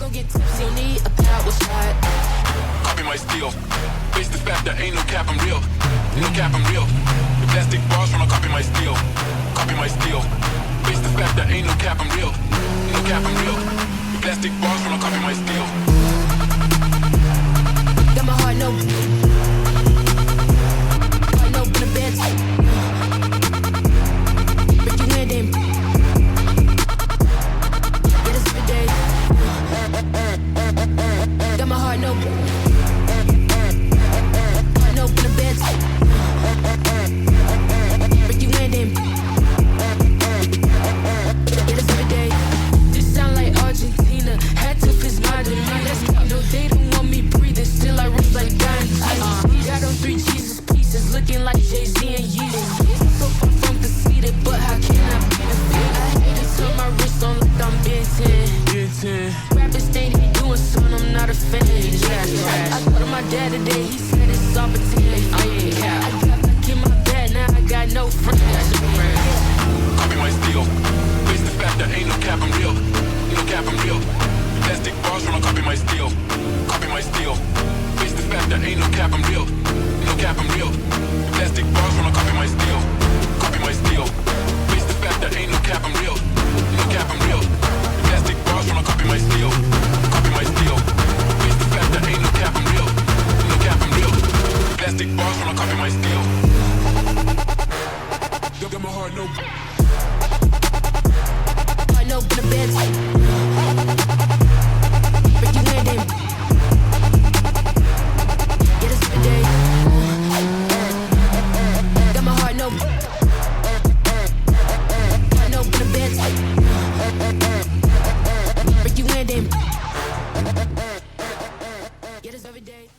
gon' get tipsy, don't need a power shot. Copy my steel. Face the fact that ain't no cap, I'm real. No cap, I'm real. The plastic bars when I copy my steel. Copy my steel. Face the fact that ain't no cap, I'm real. No cap, I'm real. The plastic bars when I copy my steel. Got my heart no in the bed. Break your hand in. Get us every day. Got my heart no in the bed. Break your hand in. Get us every day. This sound like Argentina. Had to fist my demand. No, they don't want me breathing. Still I rip like diamonds. Got on 3 Jesus pieces, looking like Jay-Z and Yeezy. So far from conceited, but how can I be defeated? I hate to turn my wrist on like I'm Ben 10. Rappers think he doing something, I'm not a fan. I told my dad today, he said it's all pretend. I got back in my bed, now I got no friends. Copy my steel. Face the fact that ain't no cap, I'm real. No cap, I'm real. Plastic bars when I copy my steel. Copy my steel. Face the fact that ain't no cap, I'm real. No cap, I'm real. Plastic bars when I copy my steel. Copy my steel. Face the fact that ain't no cap, I'm real. No cap, I'm real. Plastic bars when I copy my steel. Copy my steel. Face the fact that ain't no cap, I'm real. No cap, I'm real. Plastic bars when I copy my steel. Got my heart no. Heart no in the bed. Break your hand in. Get us every day. Got my heart no in the bed. Break your hand in. Get us every day.